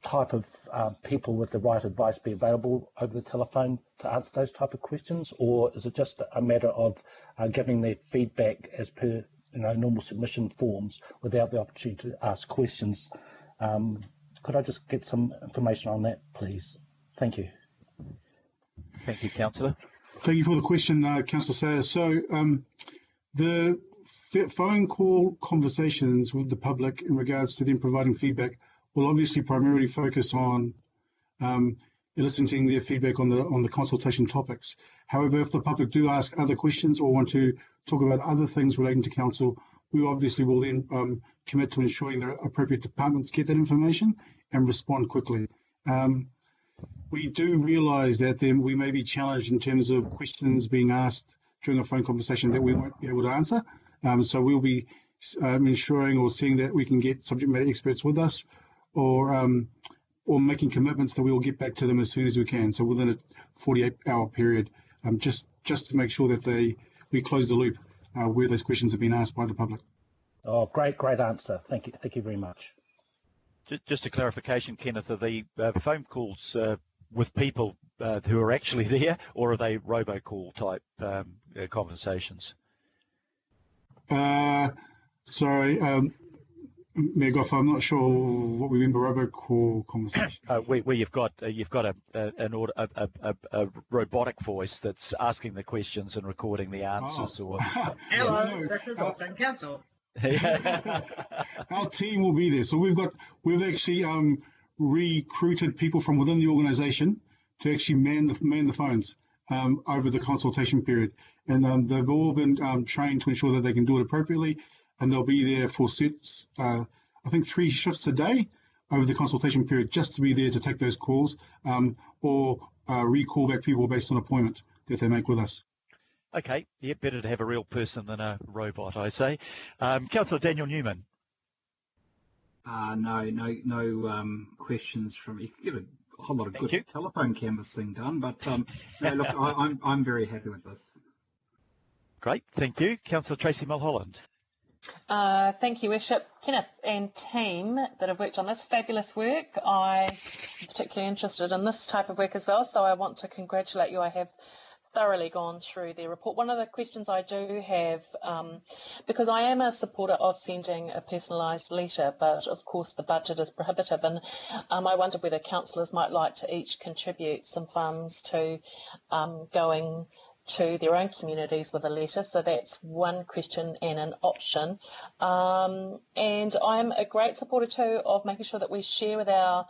type of people with the right advice be available over the telephone to answer those type of questions, or is it just a matter of giving their feedback as per normal submission forms without the opportunity to ask questions? Could I just get some information on that, please? Thank you. Thank you, Councillor. Thank you for the question, Councillor Sayers. So the phone call conversations with the public in regards to them providing feedback will obviously primarily focus on eliciting their feedback on the consultation topics. However, if the public do ask other questions or want to talk about other things relating to council, we obviously will then commit to ensuring that appropriate departments get that information and respond quickly. We do realise that then we may be challenged in terms of questions being asked during a phone conversation that we won't be able to answer. So we'll be ensuring or seeing that we can get subject matter experts with us, or making commitments that we will get back to them as soon as we can. So within a 48-hour period, just to make sure that we close the loop where those questions have been asked by the public. Oh, great answer. Thank you very much. Just a clarification, Kenneth, are the phone calls with people who are actually there, or are they robocall type conversations? Sorry, Mayor Goff, I'm not sure what we mean by robocall conversation. Where you've got a robotic voice that's asking the questions and recording the answers. Or hello, this is Auckland Council. Our team will be there. So we've actually recruited people from within the organisation to actually man the phones over the consultation period, and they've all been trained to ensure that they can do it appropriately, and they'll be there for sets, I think 3 shifts a day over the consultation period, just to be there to take those calls, or recall back people based on appointment that they make with us. Okay, yeah, better to have a real person than a robot, I say. Councillor Daniel Newman. No questions from me. You could get a whole lot of good telephone canvassing done, but no, look, I'm very happy with this. Great, thank you. Councillor Tracy Mulholland. Thank you, Worship. Kenneth and team that have worked on this fabulous work. I'm particularly interested in this type of work as well, so I want to congratulate you. I have thoroughly gone through their report. One of the questions I do have, because I am a supporter of sending a personalised letter, but of course the budget is prohibitive, and I wonder whether councillors might like to each contribute some funds to going to their own communities with a letter. So that's one question and an option. And I'm a great supporter too of making sure that we share with our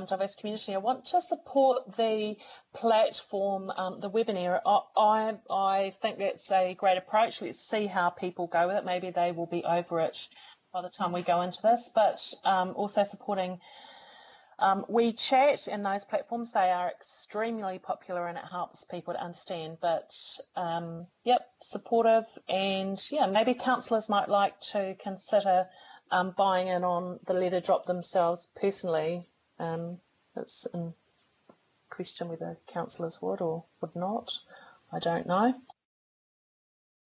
diverse community. I want to support the platform, the webinar. I think that's a great approach. Let's see how people go with it. Maybe they will be over it by the time we go into this, but also supporting WeChat and those platforms. They are extremely popular and it helps people to understand, but yep, supportive. And yeah, maybe councillors might like to consider buying in on the letter drop themselves personally. It's in question whether councillors would or would not. I don't know.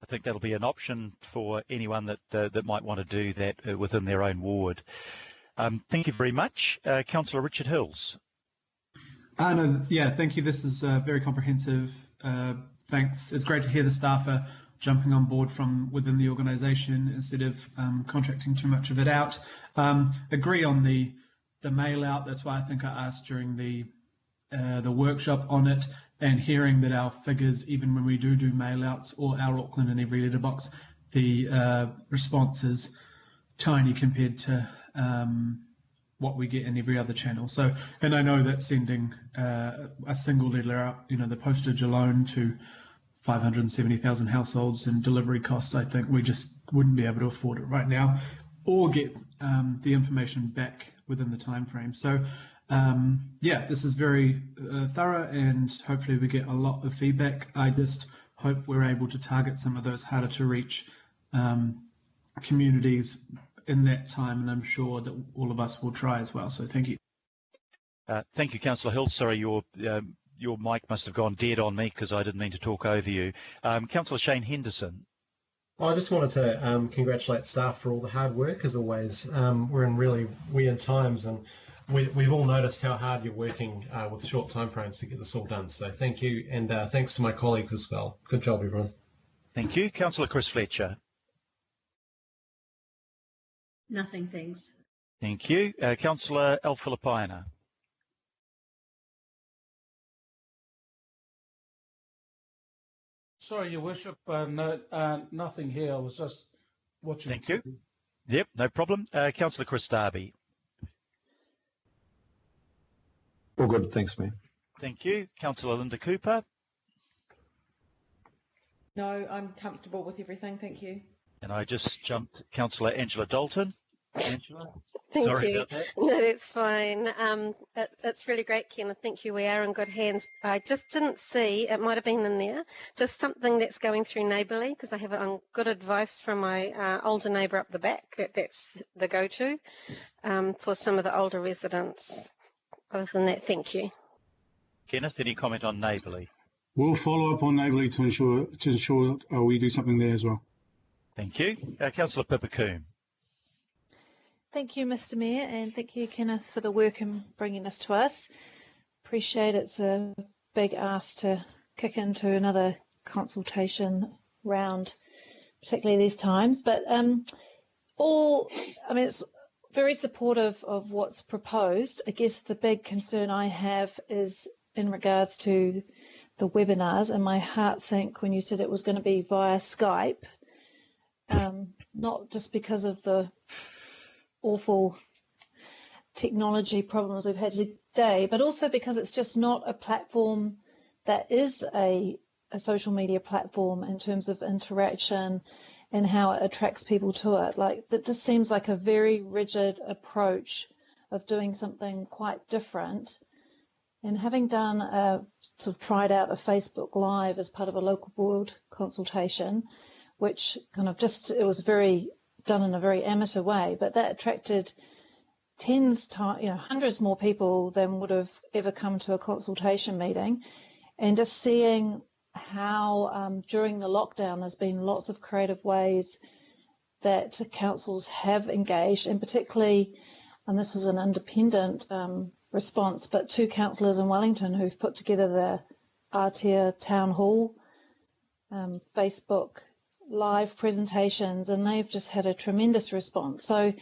I think that'll be an option for anyone that might want to do that within their own ward. Thank you very much. Councillor Richard Hills. Thank you. This is very comprehensive. Thanks. It's great to hear the staff are jumping on board from within the organisation instead of contracting too much of it out. Agree on the mail out. That's why I think I asked during the workshop on it, and hearing that our figures, even when we do mail outs or our Auckland and every letterbox, the response is tiny compared to what we get in every other channel. So, and I know that sending a single letter out, the postage alone to 570,000 households and delivery costs, I think we just wouldn't be able to afford it right now, or get the information back within the time frame. So, this is very thorough, and hopefully we get a lot of feedback. I just hope we're able to target some of those harder to reach communities in that time, and I'm sure that all of us will try as well. So thank you. Thank you, Councillor Hill. Sorry, your mic must have gone dead on me because I didn't mean to talk over you. Councillor Shane Henderson. I just wanted to congratulate staff for all the hard work as always. We're in really weird times, and we've all noticed how hard you're working with short timeframes to get this all done. So thank you, and thanks to my colleagues as well. Good job, everyone. Thank you. Councillor Chris Fletcher. Nothing, thanks. Thank you. Councillor Al Filipaina. Sorry, Your Worship, nothing here. I was just watching. Thank you. Yep, no problem. Councillor Chris Darby. All good, thanks, Mayor. Thank you. Councillor Linda Cooper. No, I'm comfortable with everything, thank you. And I just jumped Councillor Angela Dalton. Angela? Thank Sorry you. about that. No, that's fine. It's really great, Ken. Thank you. We are in good hands. I just didn't see, it might have been in there, just something that's going through Neighbourly, because I have it on good advice from my older neighbour up the back. That's the go-to for some of the older residents. Other than that, thank you. Kenneth, any comment on Neighbourly? We'll follow up on Neighbourly to ensure we do something there as well. Thank you. Councillor Pippacoon. Thank you, Mr. Mayor, and thank you, Kenneth, for the work in bringing this to us. Appreciate it's a big ask to kick into another consultation round, particularly these times. But it's very supportive of what's proposed. I guess the big concern I have is in regards to the webinars, and my heart sank when you said it was going to be via Skype, not just because of the awful technology problems we've had today, but also because it's just not a platform that is a social media platform in terms of interaction and how it attracts people to it. Like, that just seems like a very rigid approach of doing something quite different And having done sort of tried out a Facebook Live as part of a local board consultation, which kind of it was done in a very amateur way, but that attracted hundreds more people than would have ever come to a consultation meeting. And just seeing how during the lockdown there's been lots of creative ways that councils have engaged, and particularly, and this was an independent response, but 2 councillors in Wellington who've put together the Aotea Town Hall Facebook Live presentations, and they've just had a tremendous response. So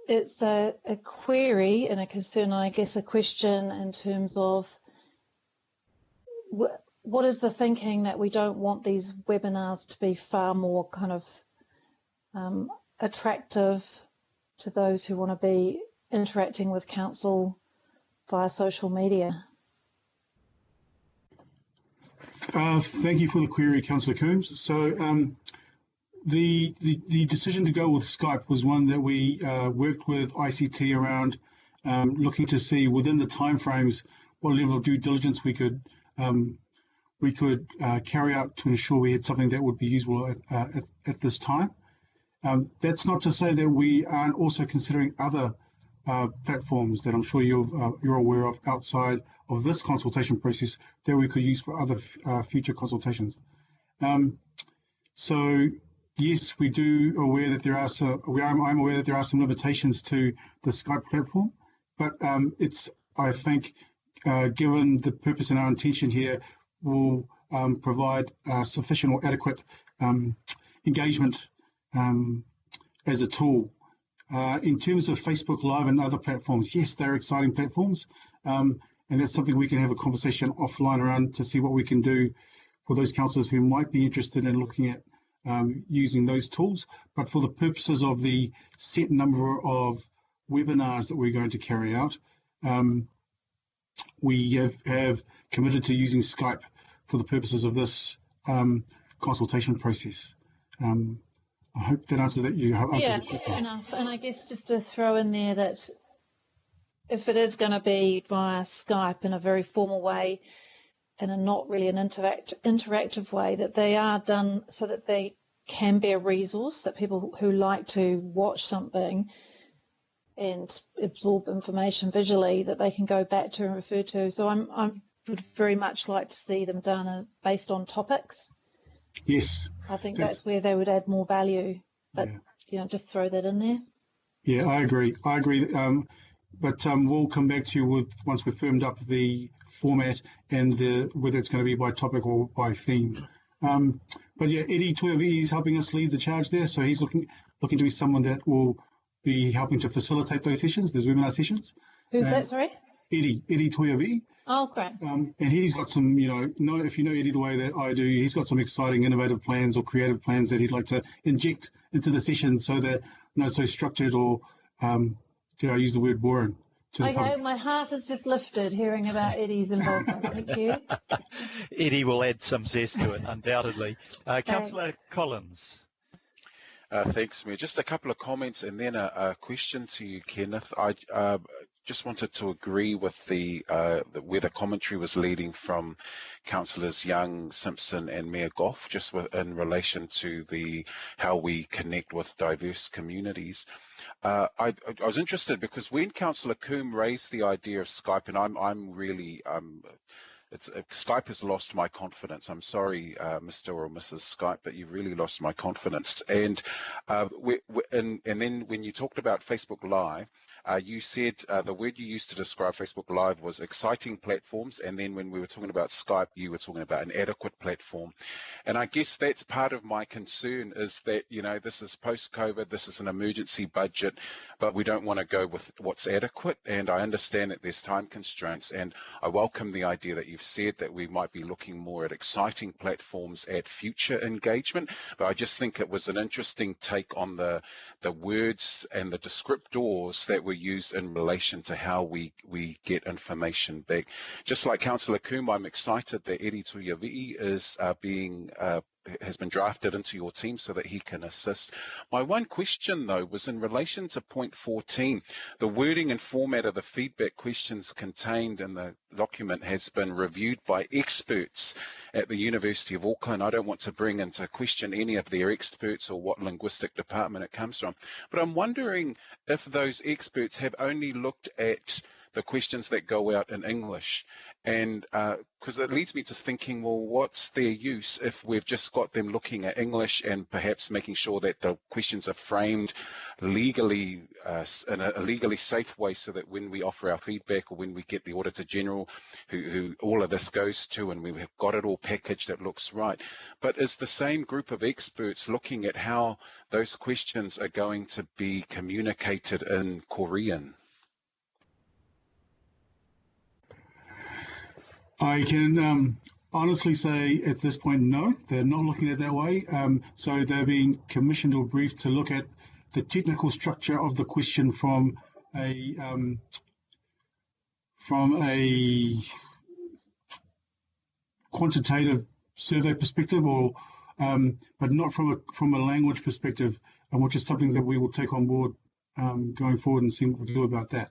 it's a query and a concern, I guess a question in terms of what is the thinking that we don't want these webinars to be far more kind of attractive to those who want to be interacting with council via social media? Thank you for the query, Councillor Coombs. So the decision to go with Skype was one that we worked with ICT around, looking to see within the timeframes what level of due diligence we could carry out to ensure we had something that would be usable at this time. That's not to say that we aren't also considering other platforms that I'm sure you're aware of outside of this consultation process that we could use for other future consultations. So yes, we do aware that there are I'm aware that there are some limitations to the Skype platform, but I think given the purpose and our intention here, will provide sufficient or adequate engagement as a tool. In terms of Facebook Live and other platforms, yes, they're exciting platforms, and that's something we can have a conversation offline around to see what we can do for those councillors who might be interested in looking at using those tools. But for the purposes of the set number of webinars that we're going to carry out, we have committed to using Skype for the purposes of this consultation process. I hope that answers that. Yeah, fair enough. And I guess just to throw in there that if it is going to be via Skype in a very formal way and not really an interactive way, that they are done so that they can be a resource that people who like to watch something and absorb information visually that they can go back to and refer to. So I would very much like to see them done based on topics. Yes. I think that's where they would add more value. But, just throw that in there. Yeah, I agree. But we'll come back to you once we've firmed up the format and whether it's going to be by topic or by theme. But yeah, Eddie Toyavi is helping us lead the charge there. So he's looking to be someone that will be helping to facilitate those sessions, those webinar sessions. Who's that, sorry? Eddie Toyavi. Oh, great. And he's got some, if you know Eddie the way that I do, he's got some exciting, innovative plans or creative plans that he'd like to inject into the session so that not so structured or, did I use the word boring? Okay, my heart is just lifted hearing about Eddie's involvement. Thank you. Eddie will add some zest to it, undoubtedly. Councillor Collins. Thanks, Mayor. Just a couple of comments and then a question to you, Kenneth. I just wanted to agree with where the commentary was leading from Councillors Young, Simpson and Mayor Goff, just in relation to how we connect with diverse communities. I was interested because when Councillor Coombe raised the idea of Skype, and I'm really Skype has lost my confidence. I'm sorry, Mr. or Mrs. Skype, but you've really lost my confidence. And then when you talked about Facebook Live, you said the word you used to describe Facebook Live was exciting platforms, and then when we were talking about Skype, you were talking about an adequate platform. And I guess that's part of my concern is that, this is post-COVID, this is an emergency budget, but we don't want to go with what's adequate. And I understand that there's time constraints, and I welcome the idea that you've said that we might be looking more at exciting platforms at future engagement. But I just think it was an interesting take on the words and the descriptors that were used in relation to how we get information back. Just like Councillor Coombe, I'm excited that Eri Tuiavi'i is has been drafted into your team so that he can assist. My one question, though, was in relation to point 14. The wording and format of the feedback questions contained in the document has been reviewed by experts at the University of Auckland. I don't want to bring into question any of their experts or what linguistic department it comes from, but I'm wondering if those experts have only looked at the questions that go out in English, and because it leads me to thinking, well, what's their use if we've just got them looking at English and perhaps making sure that the questions are framed legally in a legally safe way, so that when we offer our feedback or when we get the Auditor General, who all of this goes to, and we've got it all packaged, it looks right. But is the same group of experts looking at how those questions are going to be communicated in Korean? I can honestly say at this point, no, they're not looking at it that way. So they're being commissioned or briefed to look at the technical structure of the question from a quantitative survey perspective, or but not from a language perspective, which is something that we will take on board going forward and see what we do about that.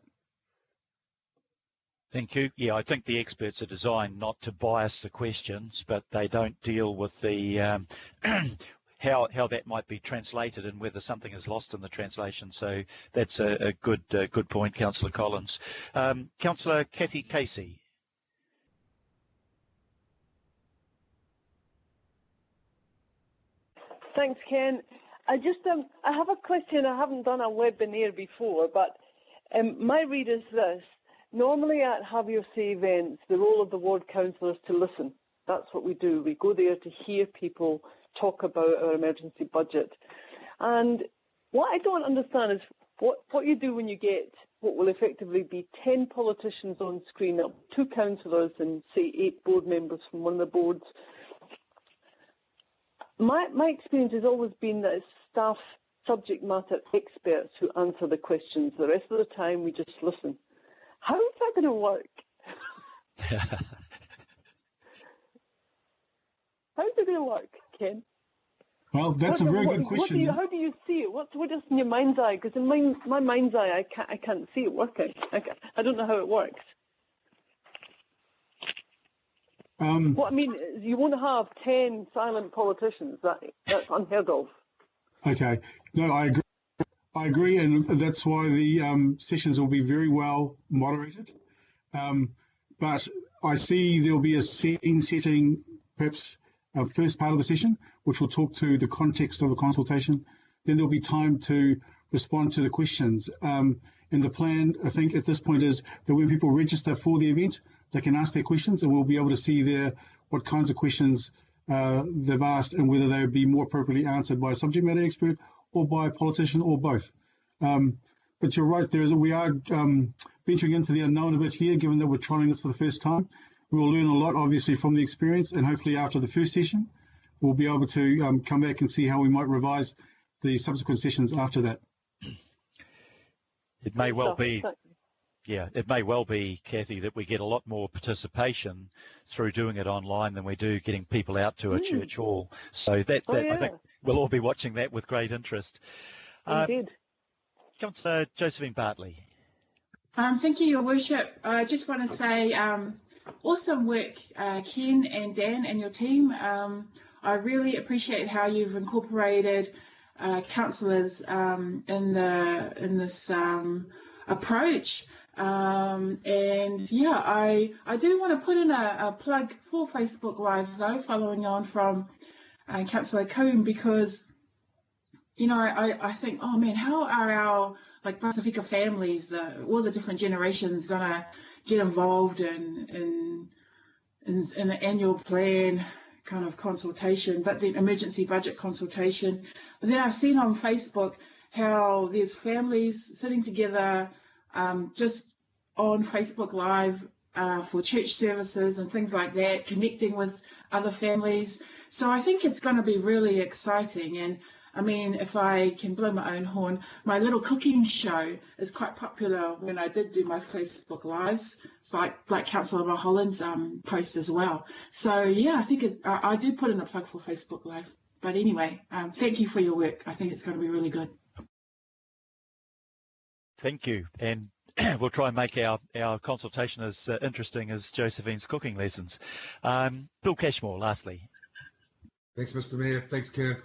Thank you. Yeah, I think the experts are designed not to bias the questions, but they don't deal with the how that might be translated and whether something is lost in the translation. So that's a good point, Councillor Collins. Councillor Kathy Casey. Thanks, Ken. I have a question. I haven't done a webinar before, but my read is this. Normally at Have Your Say events, the role of the ward councillor is to listen. That's what we do. We go there to hear people talk about our emergency budget. And what I don't understand is what you do when you get what will effectively be 10 politicians on screen, 2 councillors and, say, 8 board members from one of the boards. My experience has always been that it's staff subject matter experts who answer the questions. The rest of the time, we just listen. How is that going to work? How do they work, Ken? Well, that's a very good question. How do you see it? What is in your mind's eye? Because in my mind's eye, I can't see it working. I don't know how it works. What I mean is, you won't have 10 silent politicians. That's unheard of. Okay. No, I agree, and that's why the sessions will be very well moderated. But I see there will be a setting, perhaps first part of the session, which will talk to the context of the consultation. Then there'll be time to respond to the questions. And the plan, I think, at this point is that when people register for the event, they can ask their questions, and we'll be able to see there what kinds of questions they've asked and whether they would be more appropriately answered by a subject matter expert or by a politician, or both. But you're right, we are venturing into the unknown a bit here, given that we're trying this for the first time. We will learn a lot, obviously, from the experience, and hopefully after the first session, we'll be able to come back and see how we might revise the subsequent sessions after that. It may well be, it may well be, Kathy, that we get a lot more participation through doing it online than we do getting people out to a church hall. So I think we'll all be watching that with great interest. Indeed. Councillor Josephine Bartley. Thank you, Your Worship. I just want to say awesome work, Ken and Dan and your team. I really appreciate how you've incorporated councillors in this approach. And yeah, I do want to put in a plug for Facebook Live, though, following on from Councillor Coombe, because you know, I think, oh man, how are our Pasifika families, all the different generations, gonna get involved in the annual plan kind of consultation, but the emergency budget consultation. But then I've seen on Facebook how there's families sitting together just on Facebook Live for church services and things like that, connecting with other families. So I think it's going to be really exciting. And I mean, if I can blow my own horn, my little cooking show is quite popular when I did do my Facebook Lives. It's like Councillor Mulholland's post as well. So yeah, I think I do put in a plug for Facebook Live. But anyway, thank you for your work. I think it's going to be really good. Thank you. And we'll try and make our consultation as interesting as Josephine's cooking lessons. Bill Cashmore, lastly. Thanks, Mr. Mayor. Thanks, Kenneth.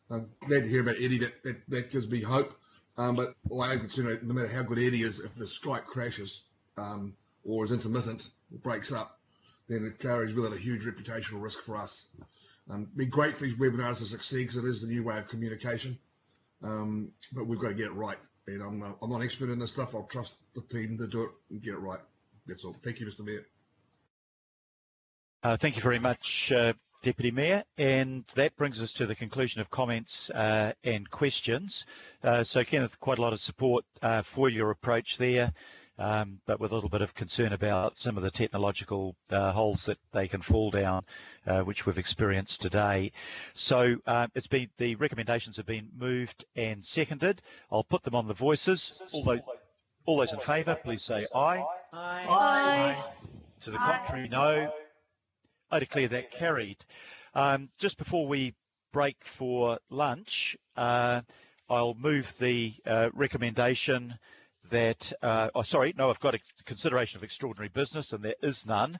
I'm glad to hear about Eddie. That gives me hope. But I am concerned, no matter how good Eddie is, if the strike crashes or is intermittent or breaks up, then it carries with it a huge reputational risk for us. It'd be great for these webinars to succeed because it is the new way of communication. But we've got to get it right. And I'm not an expert in this stuff. I'll trust the team to do it and get it right. That's all. Thank you, Mr. Mayor. Thank you very much, Deputy Mayor. And that brings us to the conclusion of comments and questions. So, Kenneth, quite a lot of support for your approach there, but with a little bit of concern about some of the technological holes that they can fall down, which we've experienced today. So the recommendations have been moved and seconded. I'll put them on the voices. All those in favour, please say aye. Aye. Aye. To the contrary, no. I declare that carried. Just before we break for lunch, I'll move the recommendation that, I've got a consideration of extraordinary business and there is none.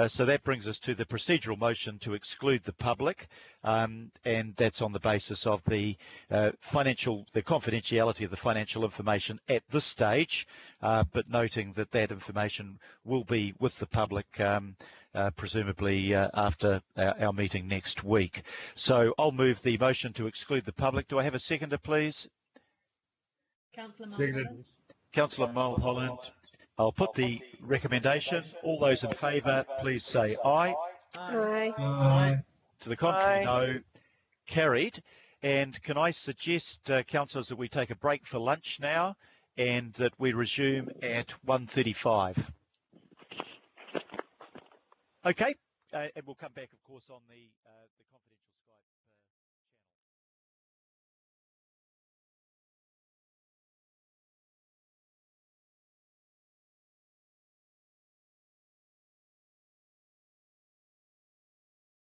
So that brings us to the procedural motion to exclude the public, and that's on the basis of the confidentiality of the financial information at this stage, but noting that that information will be with the public presumably after our meeting next week. So I'll move the motion to exclude the public. Do I have a seconder, please? Councillor Mulholland. Councillor Mulholland. I'll put the recommendation. All those in favour, please say aye. Aye. Aye. To the contrary, no. Carried. And can I suggest, councillors, that we take a break for lunch now and that we resume at 1:35. Okay, and we'll come back, of course, on the confidential.